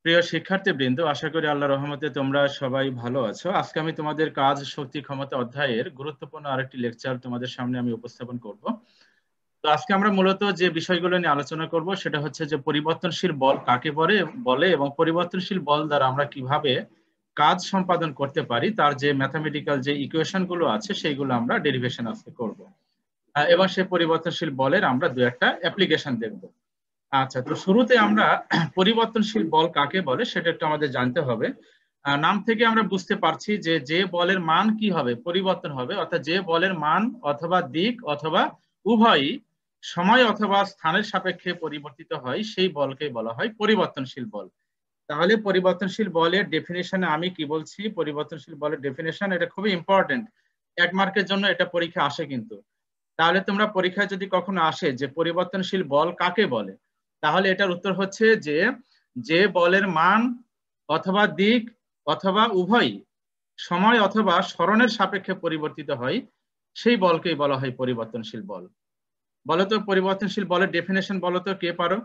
প্রিয় শিক্ষার্থীবৃন্দ, আশা করি আল্লাহর রহমতে তোমরা সবাই ভালো আছো। আজকে আমি তোমাদের কাজ, শক্তি, ক্ষমতা অধ্যায়ের গুরুত্বপূর্ণ আরেকটি লেকচার তোমাদের সামনে আমি উপস্থাপন করব। তো আজকে আমরা মূলত যে বিষয়গুলো নিয়ে আলোচনা করব সেটা হচ্ছে যে পরিবর্তনশীল বল কাকে বলে এবং পরিবর্তনশীল বল দ্বারা আমরা কিভাবে কাজ সম্পাদন করতে পারি, তার যে ম্যাথামেটিক্যাল যে ইকুয়েশন গুলো আছে সেইগুলো আমরা ডেরিভেশন আজকে করব। এবং সেই পরিবর্তনশীল বলের আমরা দু একটা অ্যাপ্লিকেশন দেখব। আচ্ছা, তো শুরুতে আমরা পরিবর্তনশীল বল কাকে বলে সেটা একটু আমাদের জানতে হবে। নাম থেকে আমরা বুঝতে পারছি যে যে বলের মান কি হবে, পরিবর্তন হবে, অর্থাৎ যে বলের মান অথবা দিক অথবা উভয়ই সময় অথবা স্থানের সাপেক্ষে পরিবর্তিত হয় সেই বলকে বলা হয় পরিবর্তনশীল বল। তাহলে পরিবর্তনশীল বলের ডেফিনেশনে আমি কি বলছি, পরিবর্তনশীল বলের ডেফিনেশন এটা খুবই ইম্পর্টেন্ট, 1 মার্কের জন্য এটা পরীক্ষা আসে কিন্তু। তাহলে তোমরা পরীক্ষায় যদি কখনো আসে যে পরিবর্তনশীল বল কাকে বলে, তাহলে এটার উত্তর হচ্ছে যে যে বলের মান অথবা দিক অথবা উভয়ই সময় অথবা সরণের সাপেক্ষে পরিবর্তিত হয় সেই বলকেই বলা হয় পরিবর্তনশীল বল। বলতো পরিবর্তনশীল বলের ডেফিনেশন বলতো, কে পারো?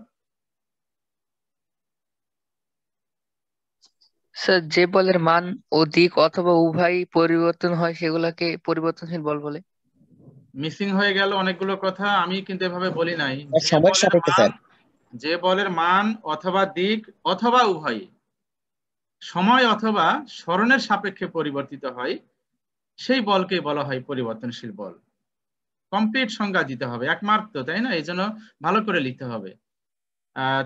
স্যার, যে বলের মান ও দিক অথবা উভয়ই পরিবর্তন হয় সেগুলোকে পরিবর্তনশীল বল বলে। মিসিং হয়ে গেল অনেকগুলো কথা, আমি কিন্তু এভাবে বলি নাই। যে সময়ের বলের সাপেক্ষে মান, স্যার। যে বলের মান অথবা দিক অথবা উভয়ই সময় অথবা সরণের সাপেক্ষে পরিবর্তিত হয় সেই বলকে বলা হয় পরিবর্তনশীল বল। কমপ্লিট সংজ্ঞা দিতে হবে, 1 মার্ক তো, তাই না? এই জন্য ভালো করে লিখতে হবে।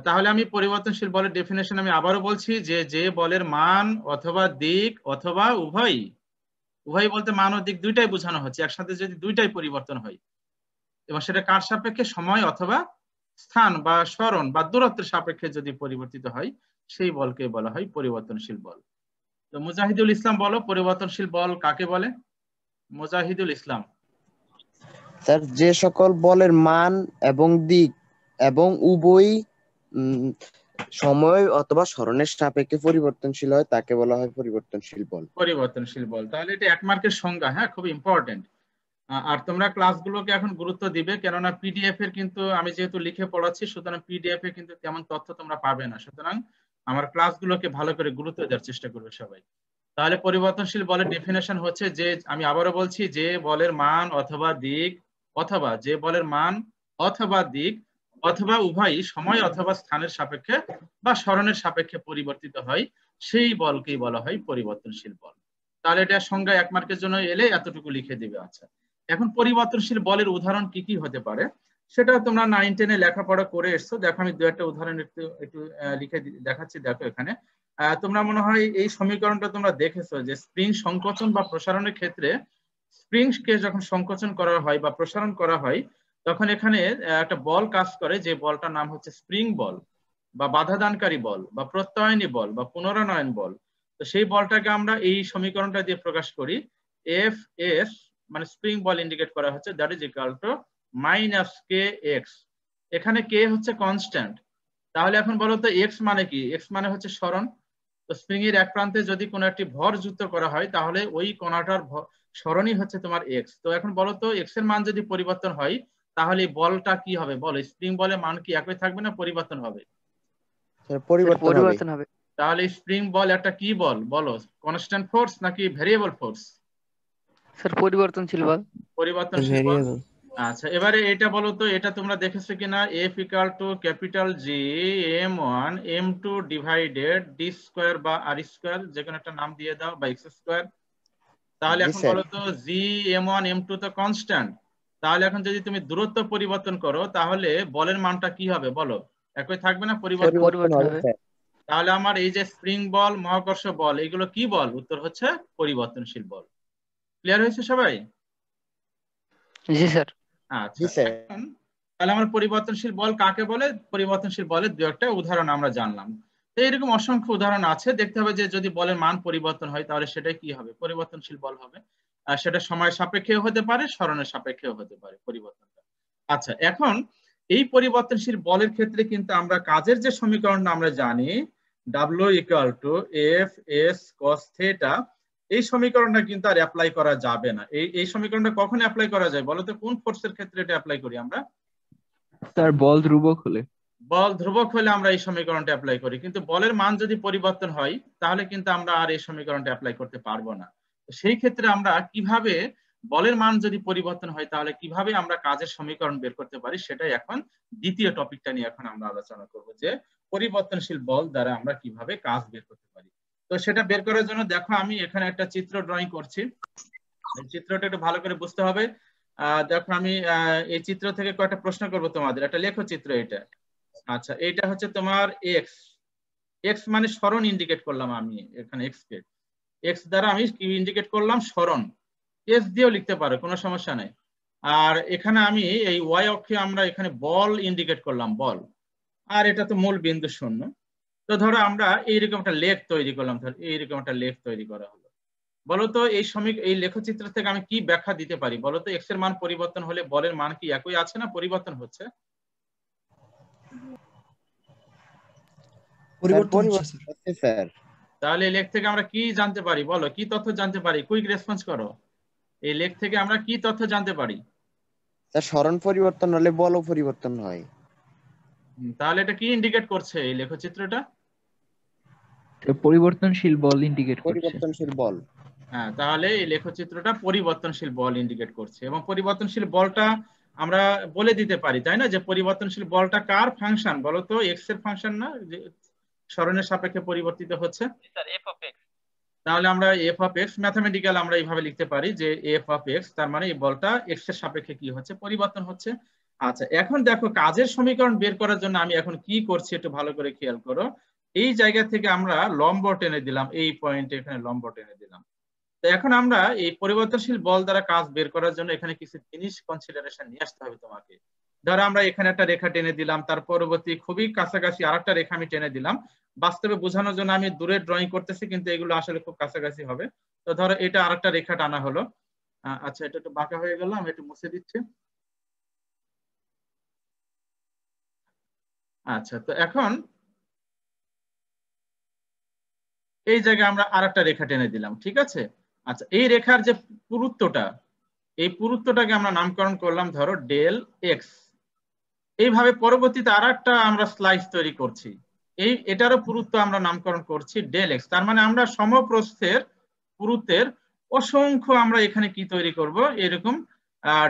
তাহলে আমি পরিবর্তনশীল বলের ডেফিনেশন আমি আবারও বলছি যে যে বলের মান অথবা দিক অথবা উভয়ই, উভয় বলতে মান ও দিক দুইটাই বোঝানো হচ্ছে, একসাথে যদি দুইটাই পরিবর্তন হয় এবং সেটা কার সাপেক্ষে, সময় অথবা স্থান বা সরণ বা দূরত্বের সাপেক্ষে যদি পরিবর্তিত হয় সেই বলকে বলা হয় পরিবর্তনশীল বল। তো মুজাহিদুল ইসলাম বলো, পরিবর্তনশীল বল কাকে বলে? মুজাহিদুল ইসলাম। স্যার, যে সকল বলের মান এবং দিক এবং উভয়ই সময় অথবা সরণের সাপেক্ষে পরিবর্তনশীল হয় তাকে বলা হয় পরিবর্তনশীল বল। পরিবর্তনশীল বল, তাহলে এটা 1 মার্কের সংজ্ঞা, হ্যাঁ, খুব ইম্পর্টেন্ট। আর তোমরা ক্লাসগুলোকে এখন গুরুত্ব দিবে, কেননা পিডিএফ এর কিন্তু আমি যেহেতু লিখে পড়াচ্ছি, সুতরাং পিডিএফ এ কিন্তু তেমন তথ্য তোমরা পাবে না, সুতরাং আমার ক্লাসগুলোকে ভালো করে গুরুত্ব দেওয়ার চেষ্টা করবে সবাই। তাহলে পরিবর্তনশীল বলের ডেফিনেশন হচ্ছে যে, আমি আবারও বলছি, যে বলের মান অথবা দিক অথবা যে বলের মান অথবা দিক অথবা উভয়ই সময় অথবা স্থানের সাপেক্ষে বা সরণের সাপেক্ষে পরিবর্তিত হয় সেই বলকেই বলা হয় পরিবর্তনশীল বল। তাহলে এটা সংজ্ঞা 1 মার্কের জন্য এলে এতটুকু লিখে দিবে। আচ্ছা, এখন পরিবর্তনশীল বলের উদাহরণ কি কি হতে পারে সেটা তোমরা 9-10-এ লেখাপড়া করে এসছো। দেখো আমি দু একটা উদাহরণ একটু একটু লিখে দেখাচ্ছি। দেখো এখানে তোমরা মনে হয় এই সমীকরণটা তোমরা দেখেছো যে স্প্রিং সংকোচন বা প্রসারণের ক্ষেত্রে স্প্রিংকে যখন সংকোচন করা হয় বা প্রসারণ করা হয় তখন এখানে একটা বল কাজ করে, যে বলটার নাম হচ্ছে স্প্রিং বল বা বাধাদানকারী বল বা প্রত্যয়নী বল বা পুনরানয়ন বল। তো সেই বলটাকে আমরা এই সমীকরণটা দিয়ে প্রকাশ করি, এফ এস, মানে স্প্রিং বল ইন্ডিকেট করা হচ্ছে, that is equal two minus K x. এখানে কে হচ্ছে কনস্ট্যান্ট। তাহলে এখন বলো তো এক্স মানে কি? এক্স মানে হচ্ছে সরণ। তো স্প্রিং এর এক প্রান্তে যদি কোনো একটি ভর যুক্ত করা হয় তাহলে ওই কণাটার সরণই হচ্ছে তোমার এক্স। তো এখন বলো তো এক্স এর মান যদি পরিবর্তন হয় তাহলে বলটা কি হবে? বলো, স্প্রিং বলের মান কি একই থাকবে না পরিবর্তন হবে? পরিবর্তন হবে। তাহলে স্প্রিং বল একটা কি বল বলো, কনস্ট্যান্ট ফোর্স নাকি ভেরিয়েবল ফোর্স? স্যার, পরিবর্তনশীল বল। পরিবর্তনশীল বল। আচ্ছা, এবারে এটা বলো তো, এটা তোমরা দেখেছো কিনা, F equal to capital G m1 m2 divided D square বা আর স্কোয়ার, যে কোনো একটা নাম দিয়ে দাও, বা এক্স স্কোয়ার। তাহলে এখন বলো তো জি m1 m2 তো কনস্ট্যান্ট, তাহলে এখন যদি তুমি দূরত্ব পরিবর্তন করো তাহলে বলের মানটা কি হবে বলো? একই থাকবে না পরিবর্তন হবে। তাহলে আমার এই যে স্প্রিং বল, মহাকর্ষ বল, এগুলো কি বল? উত্তর হচ্ছে পরিবর্তনশীল বল। ক্লিয়ার হয়েছে সবাই? জি স্যার। আচ্ছা, এখন তাহলে আমার পরিবর্তনশীল বল কাকে বলে, পরিবর্তনশীল বলের দু একটা উদাহরণ আমরা জানলাম। তো এরকম অসংখ্য উদাহরণ আছে, দেখতে হবে যে যদি বলের মান পরিবর্তন হয় তাহলে সেটা কি হবে? পরিবর্তনশীল বল হবে। আর সেটা সময় সাপেক্ষেও হতে পারে, সরণের সাপেক্ষেও হতে পারে পরিবর্তনটা। আচ্ছা, এখন এই পরিবর্তনশীল বলের ক্ষেত্রে কিন্তু আমরা কাজের যে সমীকরণটা আমরা জানি, W equal to F S cos theta, এই সমীকরণটা কিন্তু আর অ্যাপ্লাই করা যাবে না। এই সমীকরণটা কখন অ্যাপ্লাই করা যায় বলো তো? কোন ফোর্সের ক্ষেত্রে এটা অ্যাপ্লাই করি আমরা? তার বল ধ্রুবক হলে। বল ধ্রুবক হলে আমরা এই সমীকরণটা অ্যাপ্লাই করি, কিন্তু বলের মান যদি পরিবর্তন হয় তাহলে কিন্তু আমরা আর এই সমীকরণটা অ্যাপ্লাই করতে পারবো না। সেই ক্ষেত্রে আমরা কিভাবে বলের মান যদি পরিবর্তন হয় তাহলে কিভাবে আমরা কাজের সমীকরণ বের করতে পারি, সেটাই এখন দ্বিতীয় টপিকটা নিয়ে এখন আমরা আলোচনা করব, যে পরিবর্তনশীল বল দ্বারা আমরা কিভাবে কাজ বের করতে পারি। তো সেটা বের করার জন্য দেখো আমি এখানে একটা চিত্র ড্রয়িং করছি। এই চিত্রটা একটু ভালো করে বুঝতে হবে। দেখো আমি এই চিত্র থেকে কয়েকটা প্রশ্ন করব তোমাদের। একটা লেখো চিত্র এটা। আচ্ছা, এটা হচ্ছে তোমার এক্স। এক্স মানে সরণ ইন্ডিকেট করলাম আমি এখানে, এক্স কে এক্স দ্বারা আমি কি ইন্ডিকেট করলাম, সরণ। এস দিয়েও লিখতে পারো, কোনো সমস্যা নাই। আর এখানে আমি এই ওয়াই অক্ষে আমরা এখানে বল ইন্ডিকেট করলাম, বল। আর এটা তো মূল বিন্দু শূন্য। তো ধরো আমরা এইরকম একটা লেখ তৈরি করলাম, ধর এইরকম একটা লেখ তৈরি করা হলো। বলতো এই লেখচিত্র থেকে আমি কি ব্যাখ্যা দিতে পারি বলতো? এক্স এর মান পরিবর্তন হলে বলের মান কি একই আছে না পরিবর্তন হচ্ছে? পরিবর্তন হচ্ছে স্যার। তাহলে এই লেখ থেকে আমরা কি জানতে পারি বলো, কি তথ্য জানতে পারি? কুইক রেসপন্স করো। এই লেখ থেকে আমরা কি তথ্য জানতে পারি? স্যার সরণ পরিবর্তন হলে বলও পরিবর্তন হয়। তাহলে এটা কি ইন্ডিকেট করছে এই লেখচিত্রটা? পরিবর্তনশীল বল ইন্ডিকেট করছে। পরিবর্তনশীল বল। হ্যাঁ, তাহলে এই লেখচিত্রটা পরিবর্তনশীল বল ইন্ডিকেট করছে। এবং পরিবর্তনশীল বলটা আমরা বলে দিতে পারি, তাই না, যে পরিবর্তনশীল বলটা কার ফাংশন বলো তো? এক্স এর ফাংশন না, যে সরণের সাপেক্ষে পরিবর্তিত হচ্ছে। তাহলে আমরা এফ অফ এক্স ম্যাথমেটিক্যাল আমরা এইভাবে লিখতে পারি যে এফ অফ এক্স, তার মানে এই বলটা এক্স এর সাপেক্ষে কি হচ্ছে, পরিবর্তন হচ্ছে। আচ্ছা, এখন দেখো কাজের সমীকরণ বের করার জন্য আমি এখন কি করছি একটু ভালো করে খেয়াল করো। এই জায়গা থেকে আমরা লম্ব টেনে দিলাম, এই পয়েন্টে এখানে লম্ব টেনে দিলাম। তো এখন আমরা এই পরিবর্তনশীল বল দ্বারা কাজ বের করার জন্য এখানে কিছু জিনিস কনসিডারেশন নিয়ে আসতে হবে তোমাকে। ধরো আমরা এখানে একটা রেখা টেনে দিলাম, তার পরবর্তী খুবই কাছাকাছি আরেকটা রেখা আমি টেনে দিলাম। বাস্তবে বোঝানোর জন্য আমি দূরে ড্রয়িং করতেছি, কিন্তু এগুলো আসলে খুব কাছাকাছি হবে। তো ধরো এটা আরেকটা রেখা টানা হলো। আচ্ছা, এটা একটু বাঁকা হয়ে গেল, আমি একটু মুছে দিচ্ছি। আচ্ছা, তো এখন এই জায়গায় আমরা আরেকটা রেখা টেনে দিলাম, ঠিক আছে। আচ্ছা, এই রেখার যে পুরুত্বটা, এই পুরুত্বটাকে আমরা নামকরণ করলাম ধরো ডেল এক্স। এইভাবে পরবর্তীতে আরেকটা আমরা স্লাইস তৈরি করছি, এটারও পুরুত্ব আমরা নামকরণ করছি ডেল এক্স। তার মানে আমরা সমপ্রস্থের পুরুত্বের অসংখ্য আমরা এখানে কি তৈরি করব, এরকম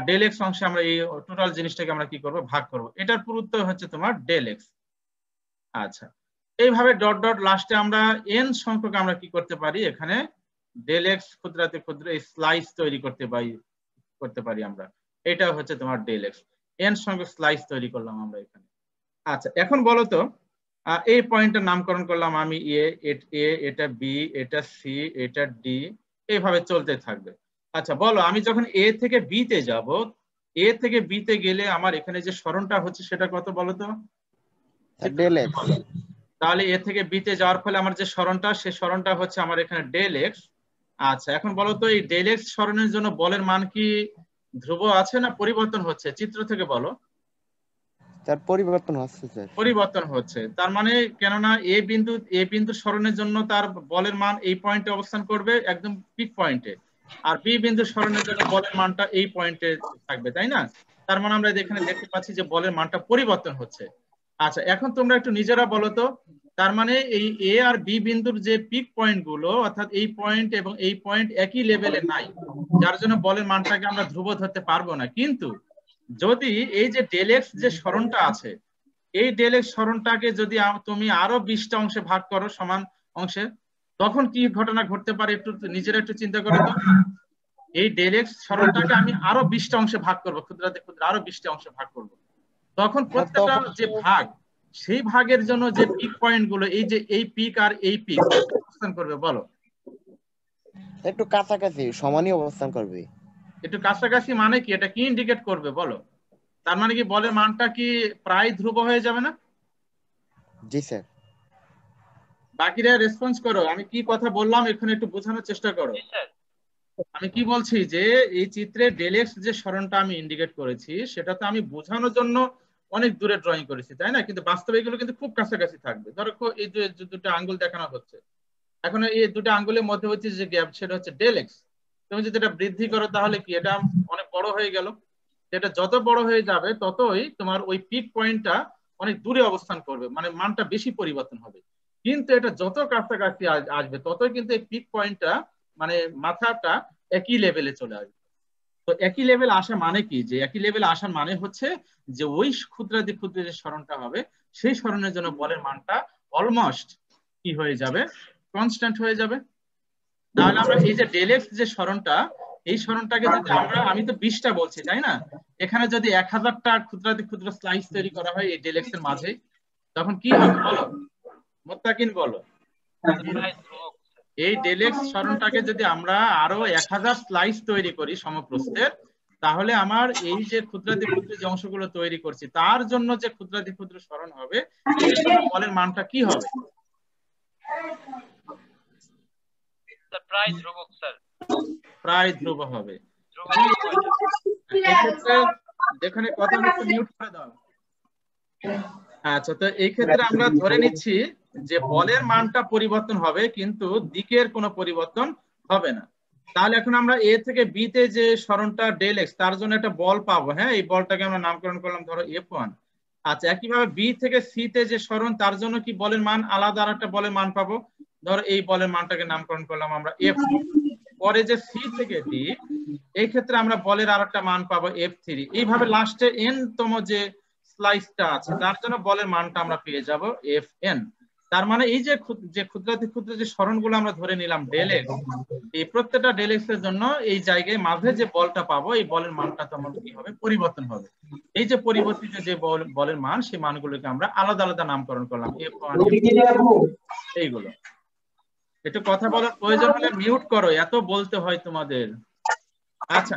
ডেল এক্স অংশে আমরা এই টোটাল জিনিসটাকে আমরা কি করব, ভাগ করব। এটার পুরুত্ব হচ্ছে তোমার ডেল এক্স। আচ্ছা, এইভাবে ডট ডট লাস্টে আমরা এন সংখ্যক আমরা কি করতে পারি, এখানে ডেল এক্স ক্ষুদ্রাতি ক্ষুদ্র এই স্লাইস তৈরি করতে পারি আমরা। এটা হচ্ছে তোমার ডেল এক্স, এন সংখ্যক স্লাইস তৈরি করলাম আমরা এখানে। আচ্ছা, এখন বলো তো এই পয়েন্টের নামকরণ করলাম আমি এ, এটা বি, এটা সি, এটা ডি, এইভাবে চলতে থাকবে। আচ্ছা বলো, আমি যখন এ থেকে বি তে যাব, এ থেকে বি তে গেলে আমার এখানে যে সরণটা হচ্ছে সেটা কত বলো তো? Del x. তাহলে এ থেকে বি তে যাওয়ার ফলে আমার যে সরণটা, সে সরণটা হচ্ছে আমার এখানে ডেল এক্স। আচ্ছা, এখন বলো তো এই ডেল এক্স সরণের জন্য বলের মান কি ধ্রুব আছে না পরিবর্তন হচ্ছে? চিত্র থেকে বলো। তার পরিবর্তন হচ্ছে স্যার। পরিবর্তন হচ্ছে, তার মানে কেননা এ বিন্দু সরণের জন্য তার বলের মান এই পয়েন্টে অবস্থান করবে, একদম পিক পয়েন্টে। আর বি বিন্দু সরণের জন্য বলের মানটা এই পয়েন্টে থাকবে, তাই না? তার মানে আমরা এখানে দেখতে পাচ্ছি যে বলের মানটা পরিবর্তন হচ্ছে। আচ্ছা, এখন তোমরা একটু নিজেরা বলো তো, তার মানে এই এ আর বি বিন্দুর যে পিক পয়েন্ট গুলো, অর্থাৎ এই পয়েন্ট এবং এই পয়েন্ট একই লেভেলে নাই, যার জন্য বলের মানটাকে আমরা ধ্রুব ধরতে পারবো না। কিন্তু যদি এই যে ডেল এক্স যে সরণটা আছে, এই ডেল এক্স সরণটাকে যদি তুমি আরো 20টা অংশে ভাগ করো সমান অংশে, তখন কি ঘটনা ঘটতে পারে একটু নিজেরা একটু চিন্তা করো তো। এই ডেল এক্স সরণটাকে আমি আরো 20টা অংশে ভাগ করবো, ক্ষুদ্রাতি ক্ষুদ্র আরো 20টা অংশে ভাগ করবো, তখন প্রত্যেকটা যে ভাগ, সেই ভাগের জন্য যে পিক পয়েন্ট গুলো, এই যে এই পিক আর এই পিক অবস্থান করবে বলো? একটু কাছাকাছি সমানই অবস্থান করবে। একটু কাছাকাছি মানে কি, এটা কি ইন্ডিকেট করবে বলো? তার মানে কি বলের মানটা কি প্রায় ধ্রুব হয়ে যাবে না? জি স্যার। বাকিরা রেসপন্স করো, আমি কি কথা বললাম এখানে একটু বোঝানোর চেষ্টা করো। আমি কি বলছি যে এই চিত্রে ডেল এক্স যে সরণটা আমি ইন্ডিকেট করেছি, সেটা তো আমি বোঝানোর জন্য অনেক দূরে ড্রয়িং করেছি, তাই না? কিন্তু বাস্তবে এগুলো কিন্তু খুব কাছাকাছি থাকবে। ধরো এই যে দুটো আঙ্গুল দেখানো হচ্ছে, এখন এই দুটো আঙ্গুলের মধ্যবর্তী যে গ্যাপ, সেটা হচ্ছে ডেল এক্স। তুমি যদি এটা বৃদ্ধি করো তাহলে কি এটা অনেক বড় হয়ে গেল। এটা যত বড় হয়ে যাবে ততই তোমার ওই পিক পয়েন্টটা অনেক দূরে অবস্থান করবে, মানে মানটা বেশি পরিবর্তন হবে। কিন্তু এটা যত কাছাকাছি আসবে ততই কিন্তু এই পিক পয়েন্টটা মানে মাথাটা একই লেভেলে চলে আসবে। তো একই লেভেল আসা মানে কি, যে একই লেভেল আসার মানে হচ্ছে যে ওই ক্ষুদ্রাতি ক্ষুদ্র যে সরণটা হবে সেই সরণের জন্য বলের মানটা অলমোস্ট কি হয়ে যাবে, কনস্ট্যান্ট হয়ে যাবে। তাহলে আমরা এই যে ডেল এক্স যে সরণটা, এই সরণটাকে যদি আমি তো 20টা বলছি তাই না, এখানে যদি 1000টা ক্ষুদ্রাতি ক্ষুদ্র স্লাইস তৈরি করা হয় এই ডেল এক্স এর মাঝে, তখন কি হবে বলো, মোত্তাকিন বলো। এই ডেল এক্স সরণটাকে যদি আমরা আরো 1000 স্লাইস তৈরি করি সমপ্রস্থের, তাহলে আমার এই যে ক্ষুদ্রাতি ক্ষুদ্র যে অংশগুলো তৈরি করছি তার জন্য যে ক্ষুদ্রাতি ক্ষুদ্র সরণ হবে এর জন্য বলের মানটা কি হবে? প্রায় ধ্রুব হবে। এক্ষেত্রে যেখানে কথা হচ্ছে মিউট করে দাও। আচ্ছা, তো এই ক্ষেত্রে আমরা ধরে নিচ্ছি যে বলের মানটা পরিবর্তন হবে কিন্তু দিকের কোনো পরিবর্তন হবে না। তাহলে এখন আমরা এ থেকে বি তে যে সরণটা ডেল এক্স তার জন্য একটা বল পাবো, হ্যাঁ এই বলটাকে আমরা নামকরণ করলাম ধরো F1। আচ্ছা, একইভাবে বি থেকে সি তে যে সরণ তার জন্য কি বলের মান আলাদা আর একটা বলের মান পাবো, ধরো এই বলের মানটাকে নামকরণ করলাম আমরা F2। পরে যে সি থেকে ডি এই ক্ষেত্রে আমরা বলের আর একটা মান পাবো F3। এইভাবে লাস্টে এন তম যে স্লাইসটা আছে তার জন্য বলের মানটা আমরা পেয়ে যাব Fn। তার মানে এই যে ক্ষুদ্রাতি ক্ষুদ্র যে সরণগুলো আমরা ধরে নিলাম ডেল এক্স, এই প্রত্যেকটা ডেল এক্স এর জন্য এই জায়গায় মাঝে যে বলটা পাবো এই বলের মানটা তেমন কি হবে, পরিবর্তন হবে। এই যে পরিবর্তিত যে বলের মান সেই মানগুলোকে আমরা আলাদা আলাদা নামকরণ করলাম F1 এইগুলো। একটু কথা বলার প্রয়োজন হলে মিউট করো, এত বলতে হয় তোমাদের। আচ্ছা,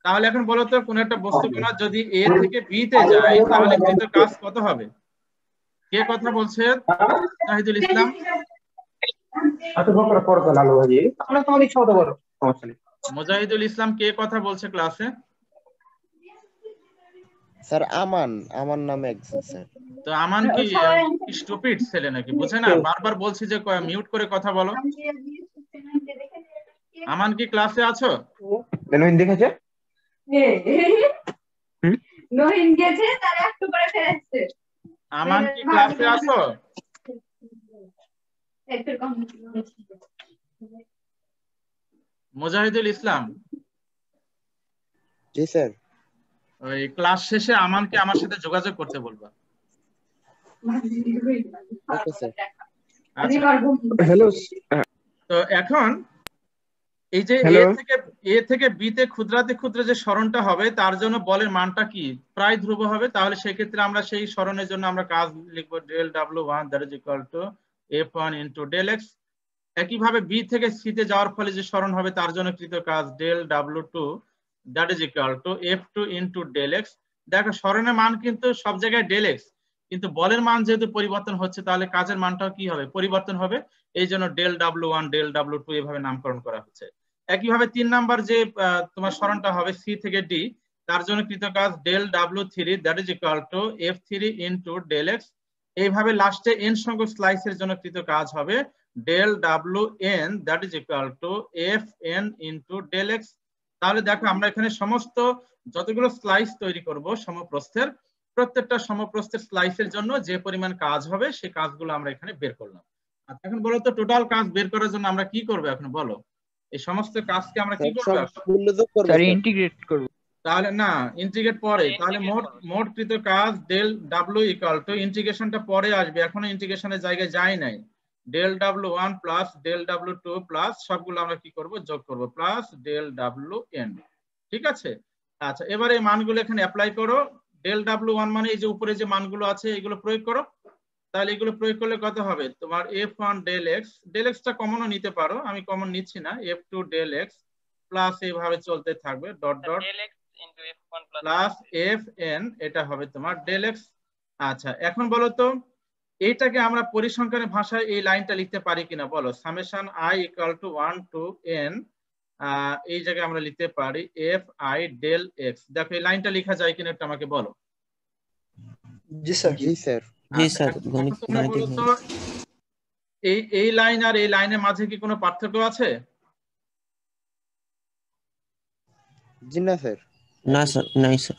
তাহলে এখন বলো তো কোন একটা বস্তু কণা যদি এ থেকে বি তে যায় তাহলে কৃত কাজ কত হবে? কে কথা বলছে? জাহিদুল ইসলাম। মুজাহিদুল ইসলাম কে কথা বলছে ক্লাসে? স্যার আমান, আমার নামে একজন স্যার। তো আমান কি স্টুপিড ছেলে নাকি, বুঝে না? বারবার বলছি যে মিউট করে কথা বলো। আমান কি ক্লাসে আছো? নহিন দেখেছে, নহিন গেছে তার একটু করে ফেলেছে। আমান কি ক্লাসে আছো? মুজাহিদুল ইসলাম। জি স্যার। ওই ক্লাস শেষে আমানকে আমার সাথে যোগাযোগ করতে বলবা। Okay sir. আচ্ছা, হ্যালো। তো এখন এই যে এ থেকে বি তে ক্ষুদ্রাতি ক্ষুদ্র যে সরণটা হবে তার জন্য বলের মানটা কি প্রায় ধ্রুব হবে। তাহলে সেই ক্ষেত্রে আমরা সেই সরণের জন্য আমরা কাজ লিখবো del W1 that is equal to F1 into del x. একইভাবে বি থেকে সি তে যাওয়ার ফলে যে সরণ হবে তার জন্য কৃত কাজ del W2 that is equal to F2 into del x. দেখো সরণের মান কিন্তু সব জায়গায় ডেল এক্স, কিন্তু বলের মান যেহেতু পরিবর্তন হচ্ছে তাহলে কাজের মানটাও কি হবে, পরিবর্তন হবে। এই জন্য ডেল W1 ডেল W2 এভাবে নামকরণ করা হচ্ছে। একইভাবে 3 নাম্বার যে তোমার সরণটা হবে সি থেকে ডি তার জন্য কৃত কাজ del W3 that is equal to F3 into del x. এইভাবে লাস্টে এন সংখ্যক স্লাইসের জন্য কৃত কাজ হবে del WN that is equal to FN into del x. তাহলে দেখো আমরা এখানে সমস্ত যতগুলো স্লাইস তৈরি করব সমপ্রস্থের, প্রত্যেকটা সমপ্রস্থের স্লাইসের জন্য যে পরিমাণ কাজ হবে সেই কাজগুলো আমরা এখানে বের করলাম। আচ্ছা, এখন বলো তো টোটাল কাজ বের করার জন্য আমরা কি করব এখন বলো, এই সমস্ত কাজকে আমরা কি করব? স্যার ইন্টিগ্রেট করব। তাহলে না, ইন্টিগ্রেট পরে। তাহলে মোট কৃত কাজ ডেল W ইকুয়াল টু, ইন্টিগ্রেশনটা পরে আসবে, এখনো ইন্টিগ্রেশনের জায়গায় যায় নাই, del W1 plus del W2 plus সবগুলো আমরা কি করব, যোগ করব, প্লাস ডেল WN। ঠিক আছে? আচ্ছা, এবারে এই মানগুলো এখানে অ্যাপ্লাই করো। ডেল W1 মানে এই যে উপরে যে মানগুলো আছে এগুলো প্রয়োগ করো। তাহলে এগুলো প্রয়োগ করলে কত হবে তোমার F1 ডেল এক্স, ডেল এক্সটা কমনও নিতে পারো, আমি কমন নিচ্ছি না, F2 ডেল এক্স প্লাস এইভাবে চলতে থাকবে ডট ডট প্লাস Fn, এটা হবে তোমার ডেল এক্স। আচ্ছা, এখন বলো তো এইটাকে আমরা পরিসংখ্যানের ভাষায় এই লাইনটা লিখতে পারি কিনা বলো, summation i equal to 1 to n, এই জায়গায় আমরা লিখতে পারি Fi ডেল এক্স। দেখো এই লাইনটা লেখা যায় কিনা একটু আমাকে বলো। জি স্যার। জি স্যার। জি স্যার। এই লাইন আর এই লাইনের মাঝে কি কোনো পার্থক্য আছে? জি না স্যার। না স্যার, নাই স্যার।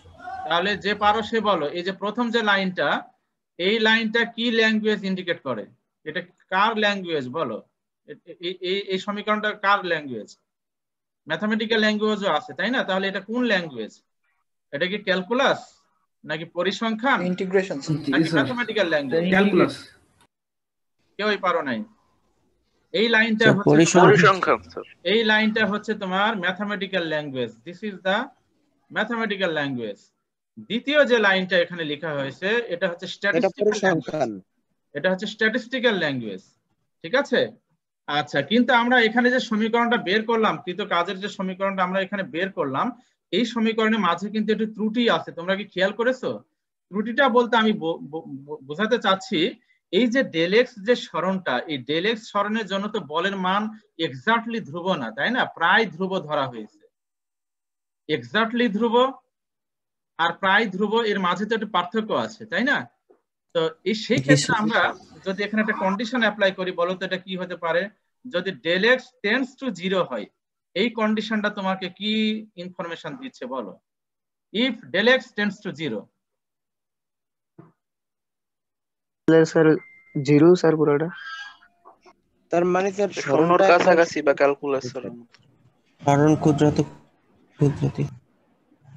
তাহলে যে পারো সে বলো, এই যে প্রথম যে লাইনটা এই লাইনটা কি ল্যাঙ্গুয়েজ ইন্ডিকেট করে? এটা কার ল্যাঙ্গুয়েজ বলো? এই সমীকরণটা কার ল্যাঙ্গুয়েজ? ম্যাথমেটিক্যাল ল্যাঙ্গুয়েজও আছে তাই না? তাহলে এটা কোন ল্যাঙ্গুয়েজ? এটা কি ক্যালকুলাস নাকি পরিসংখ্যান ইন্টিগ্রেশন নাকি ম্যাথমেটিক্যাল ল্যাঙ্গুয়েজ? ক্যালকুলাস। কেউই পারো নাই। এই লাইনটা স্যার, হচ্ছে পরিসংখ্যান স্যার। এই লাইনটা হচ্ছে তোমার mathematical language. This is the mathematical language. দ্বিতীয় যে লাইনটা এখানে লেখা হয়েছে এটা হচ্ছে এটা স্ট্যাটিস্টিক্যাল পরিসংখ্যান। এটা হচ্ছে স্ট্যাটিস্টিক্যাল ল্যাঙ্গুয়েজ। ঠিক আছে? আচ্ছা, কিন্তু আমরা এখানে যে সমীকরণটা বের করলাম, কৃত কাজের যে সমীকরণটা আমরা এখানে বের করলাম, এই সমীকরণের মাঝে কিন্তু একটু ত্রুটি আছে। তোমরা কি খেয়াল করেছো? ত্রুটিটা বলতে আমি বোঝাতে চাচ্ছি, এই যে ডেল এক্স যে সরণটা, এই ডেল এক্স সরণের জন্য তো বলের মান এক্স্যাক্টলি ধ্রুব না, তাই না? প্রায় ধ্রুব ধরা হয়েছে। এক্স্যাক্টলি ধ্রুব আর প্রায় ধ্রুব এর মাঝে তো একটা পার্থক্য আছে, তাই না? তো সেই ক্ষেত্রে আমরা যদি এখানে একটা কন্ডিশন অ্যাপ্লাই করি, বলো তো এটা কি হতে পারে? যদি ডেল এক্স টেন্ডস টু 0 হয়, এই কন্ডিশনটা তোমাকে কি ইনফরমেশন দিচ্ছে বলো? If del x tends to 0, sir 0 sir পুরোটা। তার মানে স্যার শূন্যর সরণটা কাছাকাছি বা ক্যালকুলাসের সরণ ক্ষুদ্রাতি ক্ষুদ্রাতি।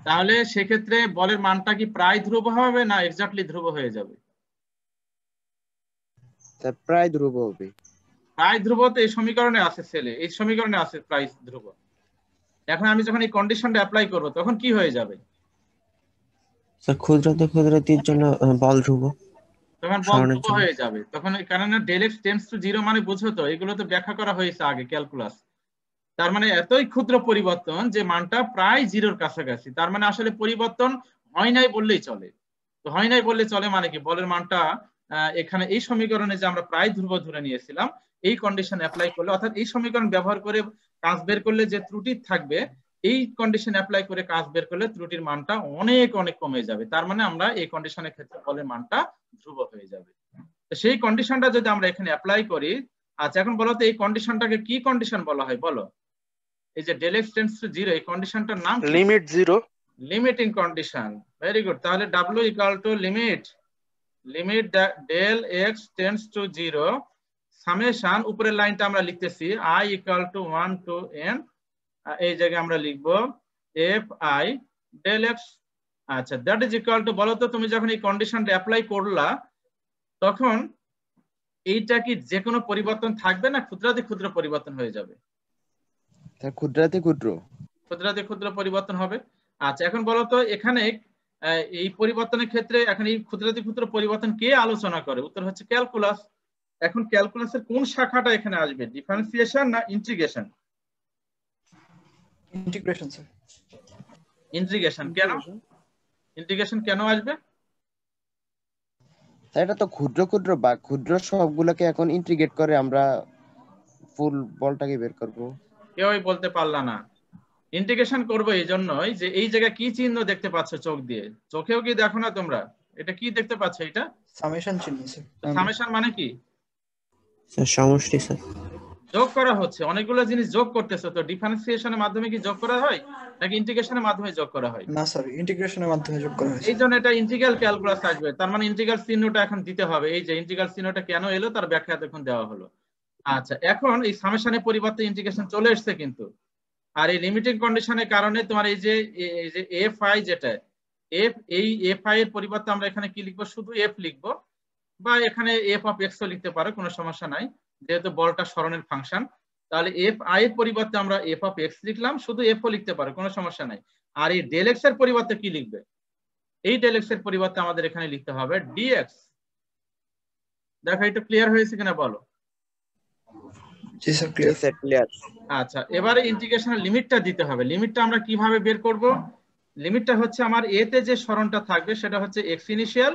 তাহলে সেক্ষেত্রে বলের মানটা কি প্রায় ধ্রুব হবে না এক্স্যাক্টলি ধ্রুব হয়ে যাবে? স্যার প্রায় ধ্রুব হবে। প্রায় ধ্রুব তো এই সমীকরণে আছে, ছেলে এই সমীকরণে আছে প্রায় ধ্রুব। এখন আমি যখন এই কন্ডিশনটা অ্যাপ্লাই করব তখন কি হয়ে যাবে? স্যার ক্ষুদ্রাতি ক্ষুদ্রাতির জন্য বল ধ্রুব, তখন বল ধ্রুব হয়ে যাবে। তখন কারণ ডেল এক্স টেন্ডস টু 0 মানে বুঝো তো, এগুলো তো ব্যাখ্যা করা হয়েছে আগে ক্যালকুলাস। তার মানে এতই ক্ষুদ্র পরিবর্তন যে মানটা প্রায় 0-র কাছাকাছি। তার মানে আসলে পরিবর্তন হয় নাই বললেই চলে। তো হয় নাই বললে চলে মানে কি? বলের মানটা এখানে এই সমীকরণে যে আমরা প্রায় ধ্রুব ধরে নিয়েছিলাম, এই কন্ডিশন অ্যাপ্লাই করলে, অর্থাৎ এই সমীকরণ ব্যবহার করে কাজ বের করলে যে ত্রুটি থাকবে, এই কন্ডিশন অ্যাপ্লাই করে কাজ বের করলে ত্রুটির মানটা অনেক অনেক কমে যাবে। তার মানে আমরা এই কন্ডিশনের ক্ষেত্রে বলের মানটা ধ্রুব হয়ে যাবে। তো সেই কন্ডিশনটা যদি আমরা এখানে অ্যাপ্লাই করি, আচ্ছা এখন বলো তো এই কন্ডিশনটাকে কি কন্ডিশন বলা হয় বলো? এই যে ডেল এক্স টেন্ডস টু 0, এই কন্ডিশনটার নাম কি? Limit 0। Limiting condition. Very good. তাহলে W equal to limit del x tends to 0 summation, উপরের লাইনটা আমরা লিখতেছি I equal to 1 to n, এই জায়গায় আমরা লিখবো fi ডেল এক্স। আচ্ছা, দ্যাট ইজ ইকুয়াল টু, বলো তো তুমি যখন এই কন্ডিশনটা অ্যাপ্লাই করলা তখন এইটা কি যে কোনো পরিবর্তন থাকবে না ক্ষুদ্রাতি ক্ষুদ্র পরিবর্তন হয়ে যাবে? ক্ষুদ্রাতি ক্ষুদ্র ক্ষুদ্রাতি ক্ষুদ্র পরিবর্তন হবে। আচ্ছা এখন বলো তো এখানে এই পরিবর্তনের ক্ষেত্রে এখন এই ক্ষুদ্রাতি ক্ষুদ্র পরিবর্তন কে আলোচনা করে? উত্তর হচ্ছে ক্যালকুলাস। এখন ক্যালকুলাসের কোন শাখাটা এখানে আসবে? ডিফারেন্সিয়েশন না ইন্টিগ্রেশন? Integration sir. ইন্টিগ্রেশন। কেন ইন্টিগ্রেশন কেন আসবে? এটা তো ক্ষুদ্র ক্ষুদ্র বা ক্ষুদ্র সবগুলোকে এখন ইন্টিগ্রেট করে আমরা ফুল বলটাকে বের করব। কেউই বলতে পারলা না। ইন্টিগ্রেশন করবো এই জন্যই যে এই জায়গায় কি চিহ্ন দেখতে পাচ্ছ চোখ দিয়ে? চোখেও কি দেখো না তোমরা? এটা কি দেখতে পাচ্ছ? এটা সামেশন চিহ্ন স্যার। সামেশন মানে কি? স্যার সমষ্টি স্যার। যোগ করা হচ্ছে, অনেকগুলো জিনিস যোগ করতেছে। তো ডিফারেন্সিয়েশনের মাধ্যমে কি যোগ করা হয় নাকি ইন্টিগ্রেশনের মাধ্যমে যোগ করা হয়? না স্যার, ইন্টিগ্রেশনের মাধ্যমে যোগ করা হয়েছে। এই জন্য এটা ইন্টিগ্রাল ক্যালকুলাস আসবে। তার মানে ইন্টিগ্রাল চিহ্নটা এখন দিতে হবে। এই যে ইন্টিগ্রাল চিহ্নটা কেন এলো তার ব্যাখ্যা এখন দেওয়া হলো। আচ্ছা এখন এই সামেশনের পরিবর্তে ইন্টিগ্রেশন চলে এসেছে কিন্তু। আর এই লিমিটিং কন্ডিশনের কারণে তোমার এই যে fi, যেটা এই fi এর পরিবর্তে আমরা এখানে কি লিখবো? শুধু f লিখবো, বা এখানে f অফ x ও লিখতে পারো, কোনো সমস্যা নাই, যেহেতু বলটা সরণের ফাংশন। তাহলে fi এর পরিবর্তে আমরা f অফ x লিখলাম, শুধু f ও লিখতে পারো, কোনো সমস্যা নাই। আর এই ডেল x এর পরিবর্তে কি লিখবে? এই ডেল x এর পরিবর্তে আমাদের এখানে লিখতে হবে dx। দেখো এটা ক্লিয়ার হয়েছে কিনা বলো? জি স্যার, ক্লিয়ার। Sir clear. আচ্ছা এবারে ইন্টিগ্রেশনের লিমিটটা দিতে হবে। লিমিটটা আমরা কিভাবে বের করব? লিমিটটা হচ্ছে আমার a তে যে সরণটা থাকবে সেটা হচ্ছে x ইনিশিয়াল,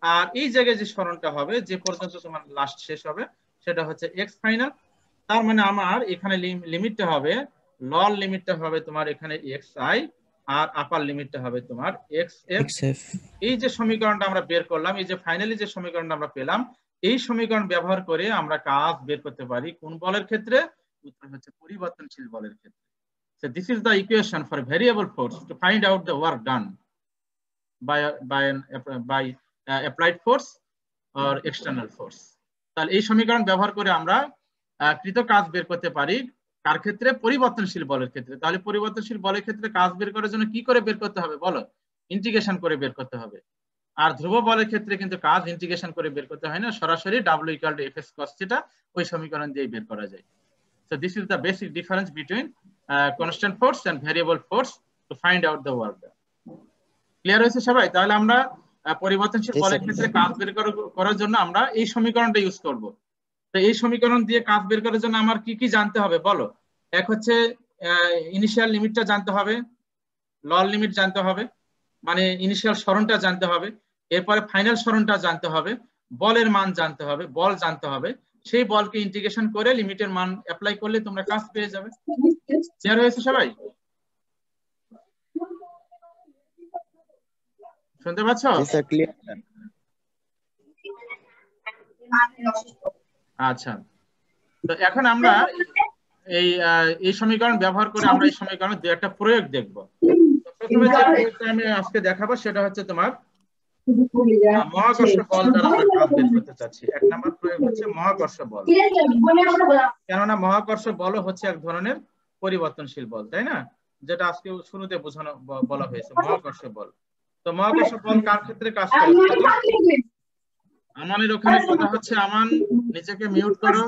আর এই জায়গায় যে সরণটা হবে যে পর্যন্ত তোমার লাস্ট শেষ হবে সেটা হচ্ছে x ফাইনাল। তার মানে আমার এখানে লিমিটটা হবে, লোয়ার লিমিটটা হবে তোমার এখানে xi, আর আপার লিমিটটা হবে তোমার xf। এই যে সমীকরণটা আমরা বের করলাম, এই যে ফাইনালি যে সমীকরণটা আমরা পেলাম, এই সমীকরণ ব্যবহার করে আমরা কাজ বের করতে পারি কোন বলের ক্ষেত্রে? উত্তর হচ্ছে পরিবর্তনশীল বলের ক্ষেত্রে। So this is the equation for variable force to find out the work done by applied force. or external force. তাহলে এই সমীকরণ ব্যবহার করে আমরা কৃত কাজ বের করতে পারি কার ক্ষেত্রে? পরিবর্তনশীল বলের ক্ষেত্রে। তাহলে পরিবর্তনশীল বলের ক্ষেত্রে কাজ বের করার জন্য কি করে বের করতে হবে বলো? ইন্টিগ্রেশন করে বের করতে হবে। আর ধ্রুব বলের ক্ষেত্রে কিন্তু কাজ ইন্টিগ্রেশন করে বের করতে হয় না, সরাসরি W = Fs cos θ ওই সমীকরণ দিয়ে বের করা যায়। So this is the basic difference between constant force and variable force to find out the work done. Clear হয়েছে সবাই? তাহলে আমরা পরিবর্তনশীল বলের ক্ষেত্রে কাজ বের করার জন্য আমরা এই সমীকরণটা ইউজ করব। তো এই সমীকরণ দিয়ে কাজ বের করার জন্য আমার কি কি জানতে হবে বলো? এক হচ্ছে ইনিশিয়াল লিমিটটা জানতে হবে, লল লিমিট জানতে হবে, মানে ইনিশিয়াল সরণটা জানতে হবে, এরপরে ফাইনাল সরণটা জানতে হবে, বলের মান জানতে হবে, বল জানতে হবে, সেই বলকে ইন্টিগ্রেশন করে লিমিটের মান অ্যাপ্লাই করলে তোমরা কাজ পেয়ে যাবে। ক্লিয়ার হয়েছে সবাই? শুনতে পাচ্ছ? আচ্ছা, তো এখন আমরা এই সমীকরণ ব্যবহার করে আমরা এই সমীকরণের দুই একটা প্রয়োগ দেখব। প্রথমে যে প্রয়োগটা আমি আজকে দেখাবো সেটা হচ্ছে তোমার মহাকর্ষ বল দ্বারা আমরা কাজ বের করতে চাচ্ছি। এক নম্বর প্রয়োগ হচ্ছে মহাকর্ষ বল, কেননা মহাকর্ষ বল হচ্ছে এক ধরনের পরিবর্তনশীল বল, তাই না? যেটা আজকে শুরুতে বোঝানো বলা হয়েছে মহাকর্ষ বল। তো মহাকর্ষ বল কার ক্ষেত্রে কাজ করে? আমানের ওখানে কথা হচ্ছে, আমান নিজেকে মিউট করো।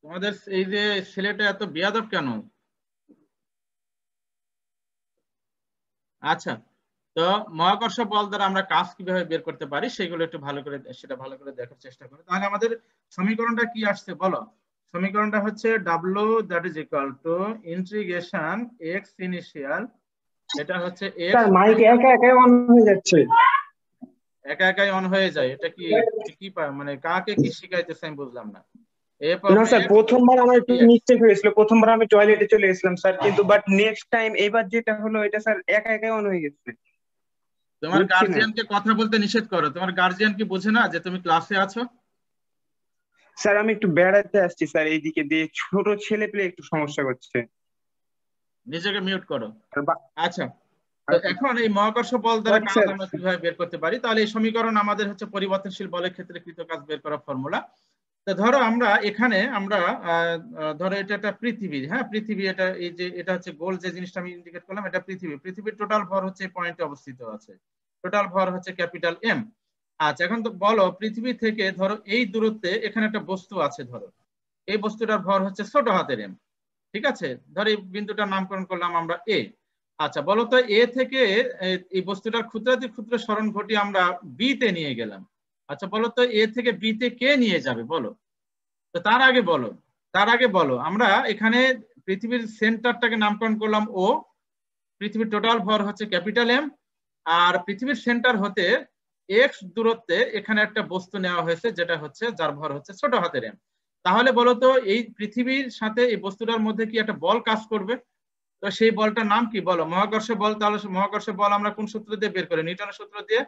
তোমাদের এই যে ছেলেটা এত বেয়াদব কেন? আচ্ছা, তো মহাকর্ষ বল দ্বারা আমরা কাজ কিভাবে বের করতে পারি সেগুলো একটু ভালো করে দেখার চেষ্টা করি। তাহলে আমাদের সমীকরণটা কি আসছে বলো? সমীকরণটা হচ্ছে W = ইন্টিগ্রেশন x ইনিশিয়াল, এটা হচ্ছে x। স্যার মাইক একা একাই অন হয়ে যাচ্ছে। একা একাই অন হয়ে যায়? এটা কি কি মানে কাকে কি শিখাইতেছে আমি বুঝলাম না। না স্যার, প্রথমবার আমার একটু মিস্টেক হয়েছিল, প্রথমবার আমি টয়লেটে চলে গেছিলাম স্যার, কিন্তু বাট নেক্সট টাইম এবার যেটা হলো এটা স্যার একা একাই অন হয়ে গেছে। তোমার গার্জিয়ানকে কথা বলতে নিষেধ করো। তোমার গার্জিয়ান কি বোঝে না যে তুমি ক্লাসে আছো? স্যার আমি একটু বেড়াতে আসছি স্যার, এইদিকে দিয়ে ছোট ছেলে পেলে একটু সমস্যা করছে। নিজেকে মিউট করো। আচ্ছা, তো এখন এই মহাকর্ষ বল দ্বারা কাজ আমরা কিভাবে বের করতে পারি? তাহলে এই সমীকরণ আমাদের হচ্ছে পরিবর্তনশীল বলের ক্ষেত্রে কৃত কাজ বের করার ফর্মুলা। তো ধরো আমরা এখানে ধরো এটা একটা পৃথিবী, হ্যাঁ পৃথিবী, এটা এই যে এটা হচ্ছে গোল যে জিনিসটা আমি ইন্ডিকেট করলাম, এটা পৃথিবীর টোটাল ভর হচ্ছে এই পয়েন্টে অবস্থিত আছে, টোটাল ভর হচ্ছে ক্যাপিটাল M। আচ্ছা, এখন তো বলো পৃথিবী থেকে ধরো এই দূরত্বে এখানে একটা বস্তু আছে, ধরো এই বস্তুটার ভর হচ্ছে ছোট হাতের m, ঠিক আছে? ধরো এই বিন্দুটার নামকরণ করলাম আমরা A। আচ্ছা, বলো তো A থেকে এই বস্তুটার ক্ষুদ্রাতি ক্ষুদ্র সরণ ঘটিয়ে আমরা B তে নিয়ে গেলাম। আচ্ছা, বলো তো A থেকে B তে কে নিয়ে যাবে বলো? তো তার আগে বলো আমরা এখানে পৃথিবীর সেন্টারটাকে নামকরণ করলাম O, পৃথিবীর টোটাল ভর হচ্ছে ক্যাপিটাল M, আর পৃথিবীর সেন্টার হতে x দূরত্বে এখানে একটা বস্তু নেওয়া হয়েছে যেটা হচ্ছে যার ভর হচ্ছে ছোট হাতের m। তাহলে বলো তো এই পৃথিবীর সাথে এই বস্তুটার মধ্যে কি একটা বল কাজ করবে? তো সেই বলটার নাম কি বলো? মহাকর্ষ বল। তাহলে মহাকর্ষ বল আমরা কোন সূত্র দিয়ে বের করি? নিউটনের সূত্র দিয়ে।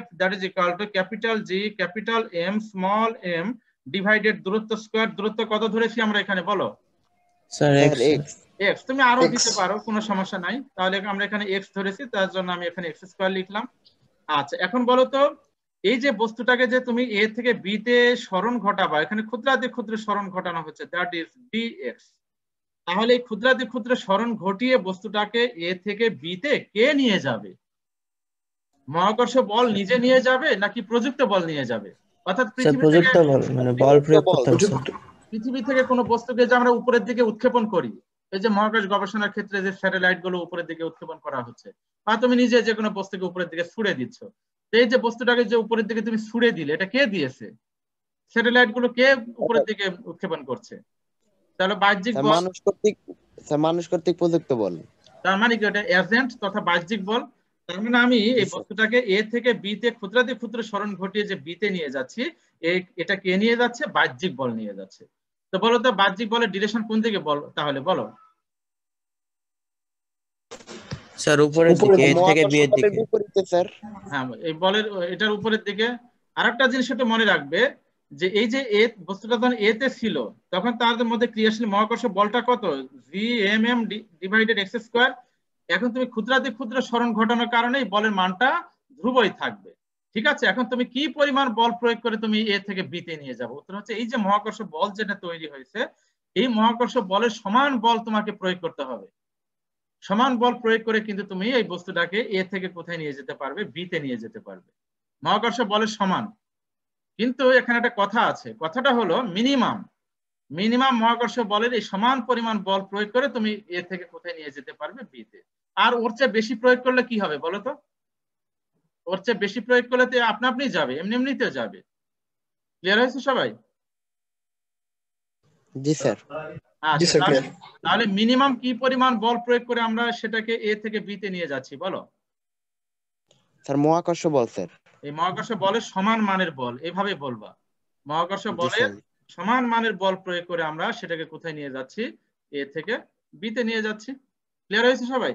F = capital G capital M small m divided দূরত্ব স্কয়ার। দূরত্ব কত ধরেছি আমরা এখানে বলো? Sir x। তুমি আরো দিতে পারো, কোনো সমস্যা নাই। তাহলে আমরা এখানে x ধরেছি, তার জন্য আমি এখানে x² লিখলাম। আচ্ছা, এখন বলো তো এই যে বস্তুটাকে যে তুমি A থেকে B তে সরণ ঘটাবা, এখানে ক্ষুদ্রাতি ক্ষুদ্র সরণ ঘটানো হচ্ছে, দ্যাট ইজ dx। তাহলে এই ক্ষুদ্রাতি ক্ষুদ্র সরণ ঘটিয়ে বস্তুটাকে A থেকে B তে কে নিয়ে যাবে? মহাকর্ষ বল নিজে নিয়ে যাবে নাকি প্রযুক্ত বল নিয়ে যাবে? অর্থাৎ পৃথিবী থেকে কোনো বস্তুকে যে আমরা উপরের দিকে উৎক্ষেপণ করি, এই যে মহাকাশ গবেষণার ক্ষেত্রে যে স্যাটেলাইট গুলো উপরের দিকে উৎক্ষেপণ করা হচ্ছে, বা তুমি নিজে যে কোনো বস্তুকে উপরের দিকে ছুড়ে দিচ্ছ, এই যে বস্তুটাকে যে উপরের দিকে তুমি ছুড়ে দিলে, এটা কে দিয়েছে? স্যাটেলাইট গুলো কে উপরের দিকে উৎক্ষেপণ করছে? তাহলে বাহ্যিক বল, মানুষ কর্তৃক প্রযুক্ত বল। তার মানে কি এটা এজেন্ট তথা বাহ্যিক বল। তার মানে আমি এই বস্তুটাকে A থেকে B তে ক্ষুদ্রাতি ক্ষুদ্র সরণ ঘটিয়ে যে B তে নিয়ে যাচ্ছি, এটা কে নিয়ে যাচ্ছে? বাহ্যিক বল নিয়ে যাচ্ছে। তো বলো তো বাহ্যিক বলের ডিরেকশন কোন দিকে বল? তাহলে বলো স্যার উপরের দিকে, A থেকে B এর দিকে। বিপরীতে স্যার। হ্যাঁ, এই বলের এটার উপরের দিকে। আরেকটা জিনিস একটু মনে রাখবে যে এই যে A বস্তুটা যখন A তে ছিল তখন তাদের মধ্যে ক্রিয়াশীল মহাকর্ষ বলটা কত? Gmm divided x²। এখন তুমি ক্ষুদ্রাতি ক্ষুদ্র সরণ ঘটানোর কারণে বলের মানটা ধ্রুবই থাকবে। ঠিক আছে, এখন তুমি কি পরিমাণ বল প্রয়োগ করে তুমি এ থেকে বি তে নিয়ে যাবো? উত্তর হচ্ছে এই যে মহাকর্ষ বল যেটা তৈরি হয়েছে, এই মহাকর্ষ বলের সমান বল তোমাকে প্রয়োগ করতে হবে। সমান বল প্রয়োগ করে কিন্তু তুমি এই বস্তুটাকে এ থেকে কোথায় নিয়ে যেতে পারবে? বি তে নিয়ে যেতে পারবে। মহাকর্ষ বলের সমান। কিন্তু এখানে একটা কথা আছে, কথাটা হলো মিনিমাম মহাকর্ষ বলের এই সমান পরিমাণ বল প্রয়োগ করে তুমি এ থেকে কোথায় নিয়ে যেতে পারবে? বি তে। আর ওর চেয়ে বেশি প্রয়োগ করলে কি হবে বলো তো? ওর চেয়ে বেশি প্রয়োগ করলে তো আপনা আপনি যাবে, এমনিতেও যাবে। ক্লিয়ার হয়েছে সবাই? জি স্যার। জি স্যার, ক্লিয়ার। তাহলে মিনিমাম কি পরিমাণ বল প্রয়োগ করে আমরা সেটাকে এ থেকে বি তে নিয়ে যাচ্ছি বলো? স্যার মহাকর্ষ বল স্যার। এই মহাকর্ষ বলের সমান মানের বল, এভাবে বলবা। মহাকর্ষ জি বলের স্যার। সমান মানের বল প্রয়োগ করে আমরা সেটাকে কোথায় নিয়ে যাচ্ছি? এ থেকে বি তে নিয়ে যাচ্ছি। ক্লিয়ার হয়েছে সবাই?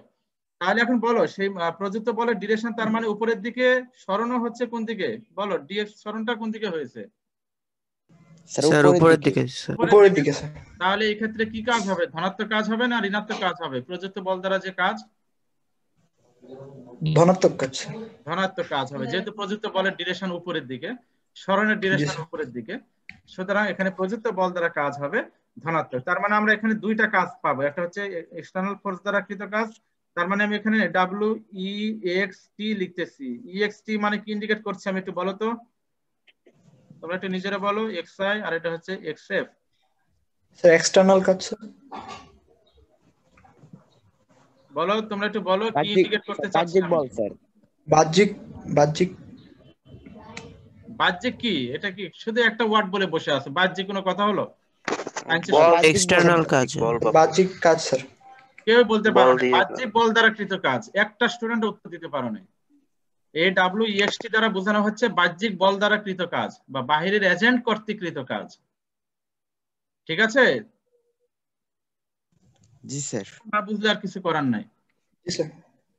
তাহলে এখন বলো সেই প্রযুক্ত বলের ডিরেকশন, তার মানে উপরের দিকে সরণও হচ্ছে কোন দিকে বলো? ডিএক্স সরণটা কোন দিকে হয়েছে? স্যার উপরের দিকে স্যার। উপরের দিকে স্যার। তাহলে এই ক্ষেত্রে কি কাজ হবে? ধনাত্মক কাজ হবে না ঋণাত্মক কাজ হবে? প্রযুক্ত বল দ্বারা যে কাজ, ধনাত্মক কাজ। ধনাত্মক কাজ হবে, যেহেতু প্রযুক্ত বলের ডিরেকশন উপরের দিকে, সরণের ডিরেকশন উপরের দিকে, সুতরাং এখানে প্রযুক্ত বল দ্বারা কাজ হবে ধনাত্মক। তার মানে আমরা এখানে দুইটা কাজ পাবো, একটা হচ্ছে এক্সটার্নাল ফোর্স দ্বারা কৃত কাজ। তার মানে আমি এখানে WEXT লিখতেছি। EXT মানে কি ইন্ডিকেট করছে আমি একটু বলো তো, তোমরা একটু নিজেরা বলো। XI আর এটা হচ্ছে XF। স্যার এক্সটার্নাল কাজ স্যার। বলো তোমরা একটু বলো কি ইন্ডিকেট করতে চাচ্ছি? বাহ্যিক বল স্যার। বাহ্যিক। বাহ্যিক কি? এটা কি শুধু একটা ওয়ার্ড বলে বসে আছে? বাহ্যিক কোনো কথা হলো? এক্সটার্নাল কাজ, বাহ্যিক কাজ স্যার। কেউ বলতে পারো না বাহ্যিক বল দ্বারা কৃত কাজ? একটা স্টুডেন্ট উত্তর দিতে পারো না। AWEXT দ্বারা বোঝানো হচ্ছে বাহ্যিক বল দ্বারা কৃত কাজ বা বাহিরের এজেন্ট কর্তৃক কৃত কাজ। ঠিক আছে? জি স্যার। না বুঝলে আর কিছু করার নাই। জি স্যার।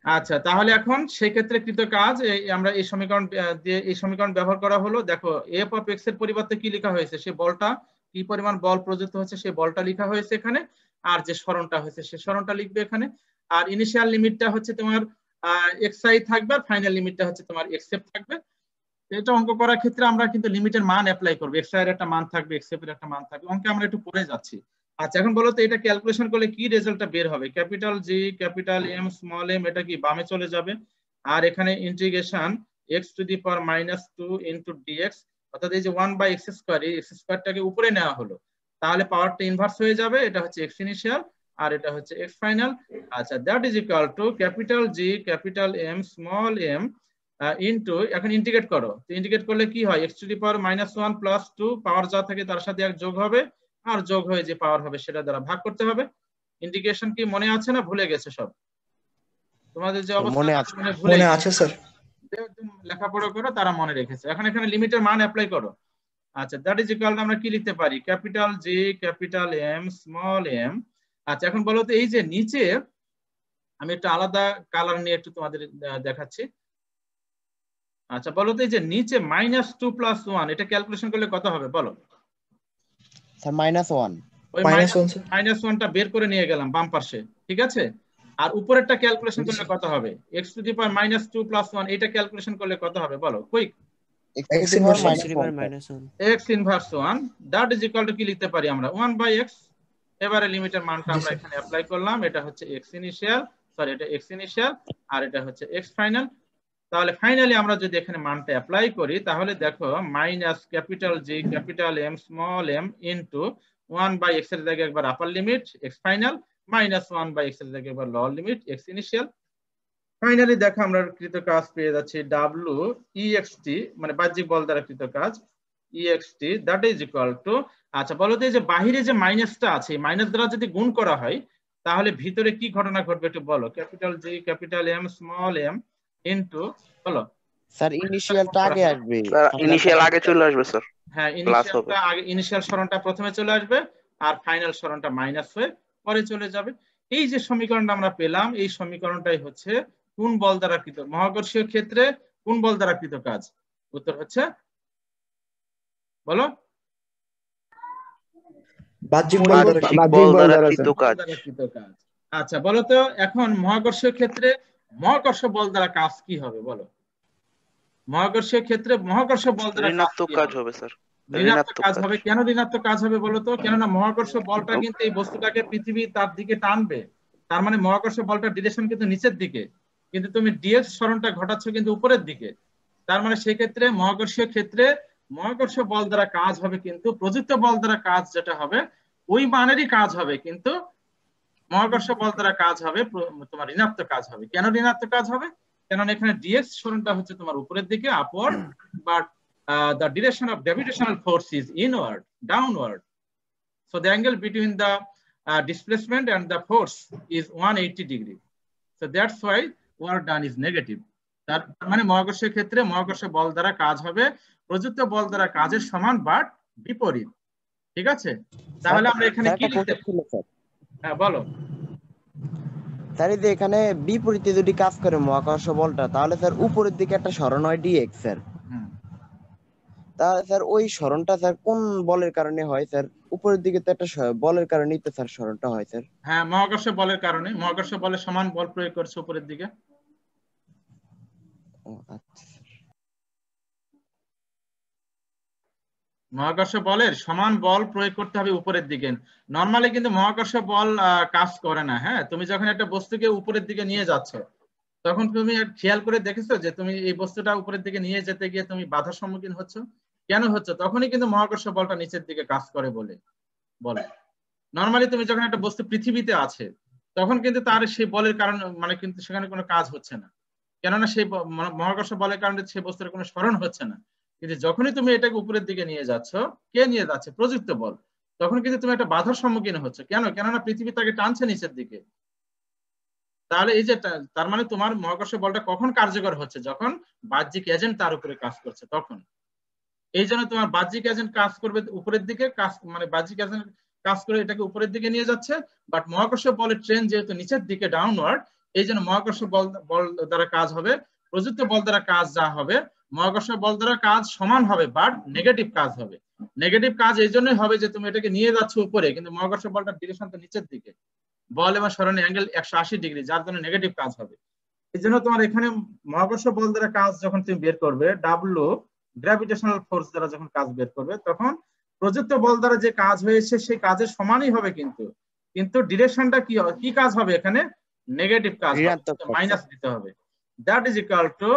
আচ্ছা, তাহলে এখন সেই ক্ষেত্রে কৃত কাজ আমরা এই সমীকরণ দিয়ে এই সমীকরণ ব্যবহার করা হলো। দেখো f of x এর পরিবর্তে কি লেখা হয়েছে? সেই বলটা কি পরিমাণ বল প্রযুক্ত হচ্ছে সেই বলটা লেখা হয়েছে এখানে, আর যে সরণটা হয়েছে সেই সরণটা লিখবে এখানে। আর ইনিশিয়াল লিমিটটা হচ্ছে তোমার xi থাকবে, আর ফাইনাল লিমিটটা হচ্ছে তোমার xf থাকবে। এটা অঙ্ক করার ক্ষেত্রে আমরা কিন্তু লিমিটের মান অ্যাপ্লাই করব। xi এর একটা মান থাকবে, xf এর একটা মান থাকবে। অঙ্কে আমরা একটু পড়ে যাচ্ছি। আচ্ছা, এখন বলো তো এটা ক্যালকুলেশন করলে কি রেজাল্টটা বের হবে? Capital G capital M small m এটা কি বামে চলে যাবে, আর এখানে ইন্টিগ্রেশন x⁻² ইনটু dx, অর্থাৎ এই যে 1/x², এই x² উপরে নেওয়া হলো, তাহলে পাওয়ারটা ইনভার্স হয়ে যাবে। এটা হচ্ছে x ইনিশিয়াল আর এটা হচ্ছে x ফাইনাল। আচ্ছা, that is equal to capital G capital M small M into, এখন ইন্টিগ্রেট করো, তো ইন্টিগ্রেট করলে কি হয়? x⁻−1 প্লাস 2, পাওয়ার যা থাকে তার সাথে এক যোগ হবে, আর যোগ হয়ে যে পাওয়ার হবে সেটা দ্বারা ভাগ করতে হবে। ইন্টিগ্রেশন কি মনে আছে না ভুলে গেছে সব? তোমাদের যে অবস্থা মনে আছে স্যার। লেখাপড়া করো তারা মনে রেখেছে। এখন এখানে লিমিটের মান অ্যাপ্লাই করো। আচ্ছা, দ্যাট ইজ ইকুয়াল টু আমরা কি লিখতে পারি? Capital G capital M small m. আচ্ছা, এখন বলো তো এই যে নিচে আমি একটু আলাদা কালার নিয়ে একটু তোমাদের দেখাচ্ছি। আচ্ছা, বলো তো এই যে নিচে -2 + 1 এটা ক্যালকুলেশন করলে কত হবে বলো? স্যার -1। ওই -1টা বের করে নিয়ে গেলাম বাম পাশে, ঠিক আছে? আর উপরেরটা ক্যালকুলেশন করলে কত হবে? x⁻² + 1 এটা ক্যালকুলেশন করলে কত হবে বলো quick? x inverse 1 that is equal two কি লিখতে পারি আমরা? 1/x। এবারে লিমিটের মানটা আমরা এখানে অ্যাপ্লাই করলাম। এটা হচ্ছে x ইনিশিয়াল, সরি এটা x ইনিশিয়াল আর এটা হচ্ছে x ফাইনাল। তাহলে ফাইনালি আমরা যদি এখানে মানটা অ্যাপ্লাই করি তাহলে দেখো minus capital G capital M small M into 1/x এর জায়গায় একবার আপার লিমিট x ফাইনাল, -1/x এর জায়গায় একবার lower limit x initial. Finally দেখো আমরা কৃত কাজ পেয়ে যাচ্ছি WEXT, মানে বাহ্যিক বল দ্বারা কৃত কাজ EXT, that is equal two, আচ্ছা বলো তো এই যে বাহিরে যে মাইনাসটা আছে, মাইনাস দ্বারা যদি গুণ করা হয় তাহলে ভিতরে কি ঘটনা ঘটবে একটু বলো? Capital G capital M small M into, বলো স্যার ইনিশিয়ালটা আগে আসবে। স্যার ইনিশিয়াল আগে চলে আসবে স্যার। হ্যাঁ, ইনিশিয়ালটা আগে, ইনিশিয়াল সরণটা প্রথমে চলে আসবে আর ফাইনাল সরণটা মাইনাস হয়ে পরে চলে যাবে। এই যে সমীকরণটা আমরা পেলাম এই সমীকরণটাই হচ্ছে কোন বল দ্বারা কৃত, মহাকর্ষীয় ক্ষেত্রে কোন বল দ্বারা কৃত কাজ? উত্তর হচ্ছে বলো বাহ্যিক বল দ্বারা কৃত কাজ। আচ্ছা, বলো তো এখন মহাকর্ষীয় ক্ষেত্রে মহাকর্ষ বল দ্বারা কাজ কি হবে বলো? মহাকর্ষীয় ক্ষেত্রে মহাকর্ষ বল দ্বারা ঋণাত্মক কাজ হবে স্যার, ঋণাত্মক কাজ হবে। কেন ঋণাত্মক কাজ হবে বলতো? কেননা মহাকর্ষ বলটা কিন্তু এই বস্তুটাকে পৃথিবী তার দিকে টানবে, তার মানে মহাকর্ষ বলটার ডিরেকশন কিন্তু নিচের দিকে, কিন্তু তুমি ডিএক্স সরণটা ঘটাচ্ছ কিন্তু উপরের দিকে। তার মানে সেক্ষেত্রে মহাকর্ষীয় ক্ষেত্রে মহাকর্ষ বল দ্বারা কাজ হবে, কিন্তু প্রযুক্ত বল দ্বারা কাজ যেটা হবে ওই মানেরই কাজ হবে, কিন্তু মহাকর্ষ বল দ্বারা কাজ হবে তোমার ঋণাত্মক কাজ হবে। কেন ঋণাত্মক কাজ হবে? কেননা এখানে ডিএক্স সরণটা হচ্ছে তোমার উপরের দিকে upward, but the direction of gravitational force is inward, downward. So the angle between the displacement and the force is 180 degree. So that's why work done is negative. তার মানে মহাকর্ষীয় ক্ষেত্রে মহাকর্ষ বল দ্বারা কাজ হবে প্রযুক্ত বল দ্বারা কাজের সমান বাট বিপরীত। ঠিক আছে, তাহলে আমরা এখানে কি লিখতে ছিল স্যার? হ্যাঁ বলো। স্যার এই যে এখানে বিপরীতে যদি কাজ করে মহাকর্ষ বলটা, তাহলে স্যার উপরের দিকে একটা সরণ হয় ডিএক্স স্যার। তাহলে স্যার ওই সরণটা স্যার কোন বলের কারণে হয় স্যার? উপরের দিকে তো একটা বলের কারণেই তো স্যার সরণটা হয় স্যার। হ্যাঁ, মহাকর্ষ বলের কারণে, মহাকর্ষ বলের সমান বল প্রয়োগ করছে উপরের দিকে। মহাকর্ষ বলের সমান বল প্রয়োগ করতে হবে উপরের দিকে। নরমালি কিন্তু মহাকর্ষ বল কাজ করে না। হ্যাঁ, তুমি যখন একটা বস্তুকে উপরের দিকে নিয়ে যাচ্ছ তখন তুমি খেয়াল করে দেখেছো যে তুমি এই বস্তুটা উপরের দিকে নিয়ে যেতে গিয়ে তুমি বাধার সম্মুখীন হচ্ছ। কেন হচ্ছে? তখনই কিন্তু মহাকর্ষ বলটা নিচের দিকে কাজ করে বলে। নরমালি তুমি যখন একটা বস্তু পৃথিবীতে আছে তখন কিন্তু তার সেই বলের কারণে মানে কিন্তু সেখানে কোনো কাজ হচ্ছে না, কেননা সেই মহাকর্ষ বলের কারণে সেই বস্তুর কোনো সরণ হচ্ছে না। কিন্তু যখনই তুমি এটাকে উপরের দিকে নিয়ে যাচ্ছ, কে নিয়ে যাচ্ছে? প্রযুক্ত বল। তখন কিন্তু তুমি একটা বাধার সম্মুখীন হচ্ছে। কেন? কেননা পৃথিবী তাকে টানছে নিচের দিকে। তাহলে এই যে তার মানে তোমার মহাকর্ষ বলটা কখন কার্যকর হচ্ছে? যখন বাহ্যিক এজেন্ট তার উপরে কাজ করছে তখন। এই জন্য তোমার বাহ্যিক এজেন্ট কাজ করবে উপরের দিকে, কাজ মানে বাহ্যিক এজেন্ট কাজ করে এটাকে উপরের দিকে নিয়ে যাচ্ছে, বাট মহাকর্ষ বলের ট্রেন যেহেতু নিচের দিকে ডাউনওয়ার্ড, এই জন্য মহাকর্ষ বল দ্বারা কাজ হবে প্রযুক্ত বল দ্বারা কাজ যা হবে মহাকর্ষ বল দ্বারা কাজ সমান হবে, বাট নেগেটিভ কাজ হবে। নেগেটিভ কাজ এই জন্যই হবে যে তুমি এটাকে নিয়ে যাচ্ছ উপরে, কিন্তু মহাকর্ষ বলটার ডিরেকশন তো নিচের দিকে, বল এবং সরণের অ্যাঙ্গেল 180 ডিগ্রি, যার জন্য নেগেটিভ কাজ হবে। এই জন্য তোমার এখানে মহাকর্ষ বল দ্বারা কাজ যখন তুমি বের করবে, ডাব্লিউ গ্র্যাভিটেশনাল ফোর্স দ্বারা যখন কাজ বের করবে, তখন প্রযুক্ত বল দ্বারা যে কাজ হয়েছে সেই কাজের সমানই হবে, কিন্তু ডিরেকশনটা কি কাজ হবে? এখানে নেগেটিভ কাজ, মাইনাস দিতে হবে। দ্যাট ইজ ইকুয়াল টু,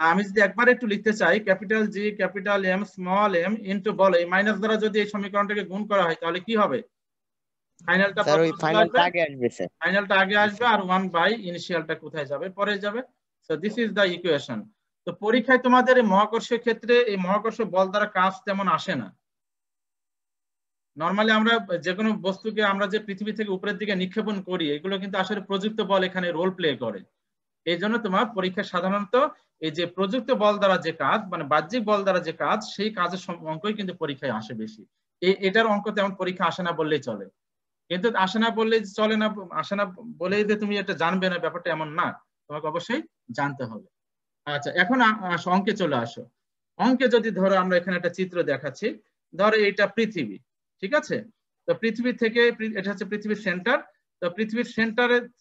আমি যদি একবার একটু লিখতে চাই, capital G capital M small M into বল, এই মাইনাস দ্বারা যদি এই সমীকরণটাকে গুণ করা হয় তাহলে কি হবে? ফাইনালটা আগে আসবে আর 1 বাই ইনিশিয়ালটা কোথায় যাবে? পরে যাবে। So this is the equation. তো পরীক্ষায় তোমাদের এই মহাকর্ষীয় ক্ষেত্রে এই মহাকর্ষ বল দ্বারা কাজ তেমন আসে না। নরমালি আমরা যে কোনো বস্তুকে আমরা যে পৃথিবী থেকে উপরের দিকে নিক্ষেপণ করি, এগুলো কিন্তু আসলে প্রযুক্ত বল এখানে রোল প্লে করে। এই জন্য তোমার পরীক্ষা সাধারণত এই যে প্রযুক্ত বল দ্বারা যে কাজ মানে বাহ্যিক বল দ্বারা যে কাজ, সেই কাজের অঙ্কই কিন্তু পরীক্ষায় আসে বেশি। এটার অঙ্ক তেমন পরীক্ষা আসে না বললেই চলে। কিন্তু আসে না বললেই চলে না, আসে না বলেই যে তুমি এটা জানবে না, ব্যাপারটা এমন না, তোমাকে অবশ্যই জানতে হবে। আচ্ছা, এখন অঙ্কে চলে আসো। অঙ্কে যদি ধরো আমরা এখানে একটা চিত্র দেখাচ্ছি, ধরো এটা পৃথিবী, ঠিক আছে? তো পৃথিবী থেকে এটা হচ্ছে পৃথিবীর সেন্টার। তো পৃথিবীর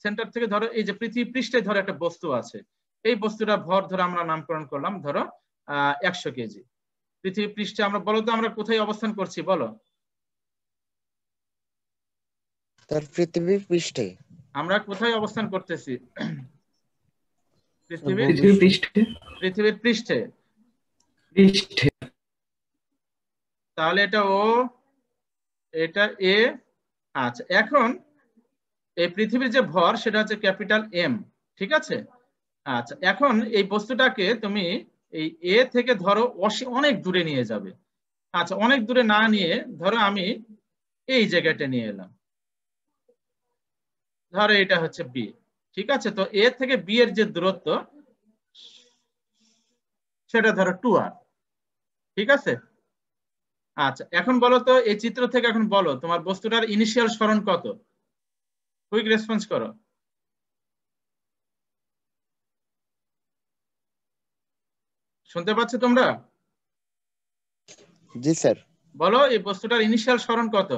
সেন্টার থেকে ধরো এই যে পৃথিবী পৃষ্ঠে ধরো একটা বস্তু আছে, এই বস্তুটা ভর ধরো আমরা নামকরণ করলাম ধরো 100 কেজি। পৃথিবী পৃষ্ঠে আমরা বলো তো আমরা কোথায় অবস্থান করছি বলো? পৃথিবীর পৃষ্ঠে আমরা কোথায় অবস্থান করতেছি? পৃথিবীর পৃষ্ঠে। তাহলে এটা ও, এটা এ। আচ্ছা, এখন এই পৃথিবীর যে ভর সেটা হচ্ছে ক্যাপিটাল এম, ঠিক আছে? আচ্ছা, এখন এই বস্তুটাকে তুমি এই এ থেকে ধরো অনেক দূরে নিয়ে যাবে। আচ্ছা, অনেক দূরে না নিয়ে ধরো আমি এই জায়গাটা নিয়ে এলাম, ধরো এটা হচ্ছে বি, ঠিক আছে? তো এ থেকে বি এর যে দূরত্ব সেটা ধরো 2r, ঠিক আছে? আচ্ছা, এখন বলো তো এই চিত্র থেকে এখন বলো তোমার বস্তুটার ইনিশিয়াল সরণ কত? কুইক রেসপন্স করো। শুনতে পাচ্ছ তোমরা? জি স্যার। বলো এই বস্তুটার ইনিশিয়াল সরণ কত?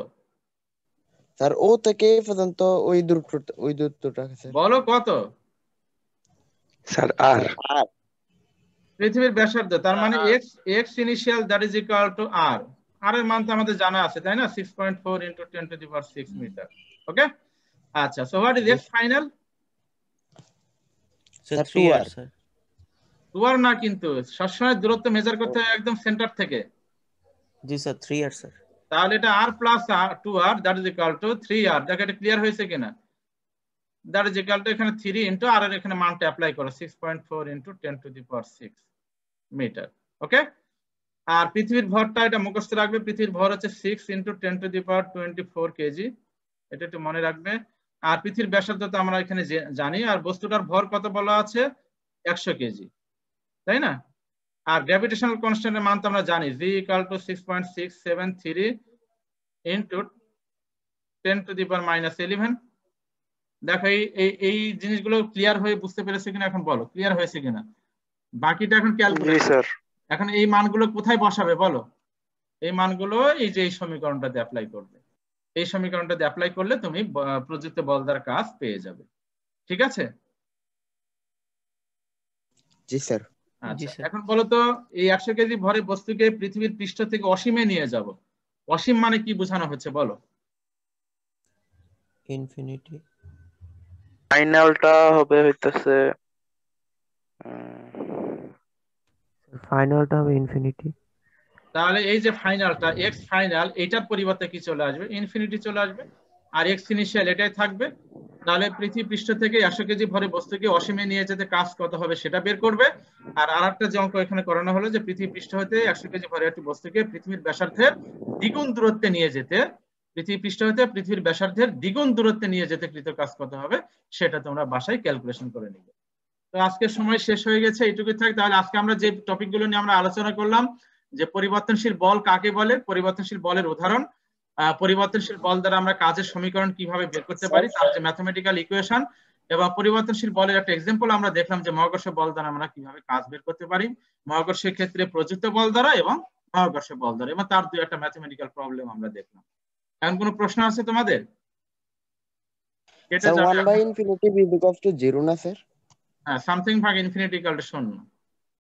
স্যার ও থেকে পর্যন্ত ওই দূরত্বটা স্যার। বলো কত? স্যার আর পৃথিবীর ব্যাসার্ধ, তার মানে x initial that is equal two r। r এর মান তো আমাদের জানা আছে তাই না, 6.4 × 10⁶ মিটার। ওকে, আচ্ছা, so what is x final? Sir 2r sir. 2r না, কিন্তু সবসময় দূরত্ব মেজার করতে হয় একদম সেন্টার থেকে। জি স্যার 3r স্যার। তাহলে এটা r plus 2r that is equal two 3r। দেখো এটা ক্লিয়ার হয়েছে কিনা? দ্যাট ইজ ইকুয়াল টু এখানে 3 ইনটু r এর এখানে মানটা অ্যাপ্লাই করো, 6.4 × 10⁶ মিটার। ওকে, আর পৃথিবীর ভরটা এটা মুখস্থ রাখবে, পৃথিবীর ভর হচ্ছে 6 × 10⁻24 কেজি, এটা একটু মনে রাখবে। আর পৃথিবীর ব্যাসার্ধ তো আমরা এখানে জানি, আর বস্তুটার ভর কত বলা আছে, 100 কেজি, তাই না? আর গ্র্যাভিটেশনাল কনস্ট্যান্টের মান তো আমরা জানি, g = 6.673 × 10⁻11। দেখো এই জিনিসগুলো ক্লিয়ার হয়ে বুঝতে পেরেছে কিনা এখন বলো, ক্লিয়ার হয়েছে কিনা? বাকিটা এখন ক্যালকুলেট। এখন এই মানগুলো কোথায় বসাবে বলো? এই মানগুলো এই যে এই সমীকরণটাতে অ্যাপ্লাই করবে। এই সমীকরণটাতে অ্যাপ্লাই করলে তুমি প্রযুক্ত বল দ্বারা কাজ পেয়ে যাবে। ঠিক আছে? জি স্যার। আচ্ছা, এখন বলো তো এই 100 কেজি ভরের বস্তুকে পৃথিবীর পৃষ্ঠ থেকে অসীমে নিয়ে যাব, অসীম মানে কি বোঝানো হচ্ছে বলো? ইনফিনিটি। ফাইনালটা হবে হইতাছে ইনফিনিটি। তাহলে এই যে ফাইনালটা x ফাইনাল, এটার পরিবর্তে কি চলে আসবে, ইনফিনিটি চলে আসবে, আর x ইনিশিয়াল এটাই থাকবে। তাহলে পৃথিবী পৃষ্ঠ থেকে 100 কেজি ভরে বস্তুকে অসীমে নিয়ে যেতে কাজ কত হবে সেটা বের করবে। আর আরেকটা যে অঙ্ক এখানে করানো হলো যে পৃথিবী পৃষ্ঠ হতে 100 কেজি ভরে একটি বস্তুকে পৃথিবীর ব্যাসার্ধের দ্বিগুণ দূরত্বে নিয়ে যেতে, পৃথিবী পৃষ্ঠ হতে পৃথিবীর ব্যাসার্ধের দ্বিগুণ দূরত্বে নিয়ে যেতে কৃত কাজ কত হবে সেটা তোমরা বাসায় ক্যালকুলেশন করে নিবে। তো আজকের সময় শেষ হয়ে গেছে, এইটুকুই থাক। তাহলে আজকে আমরা যে টপিকগুলো নিয়ে আমরা আলোচনা করলাম, যে পরিবর্তনশীল বল কাকে বলে, পরিবর্তনশীল বলের উদাহরণ, পরিবর্তনশীল বল দ্বারা আমরা কাজের সমীকরণ কিভাবে বের করতে পারি, তার যে ম্যাথমেটিক্যাল ইকুয়েশন, এবং পরিবর্তনশীল বলের একটা এক্সাম্পল আমরা দেখলাম যে মহাকর্ষ বল দ্বারা আমরা কিভাবে কাজ বের করতে পারি, মহাকর্ষের ক্ষেত্রে প্রযুক্ত বল দ্বারা এবং মহাকর্ষ বল দ্বারা, এবং তার দুই একটা ম্যাথমেটিক্যাল প্রবলেম আমরা দেখলাম। এখন কোনো প্রশ্ন আছে তোমাদের? স্যার 1/∞ b = 0 না স্যার? হ্যাঁ, সামথিং ভাগ ইনফিনিটি ইকুয়াল টু 0।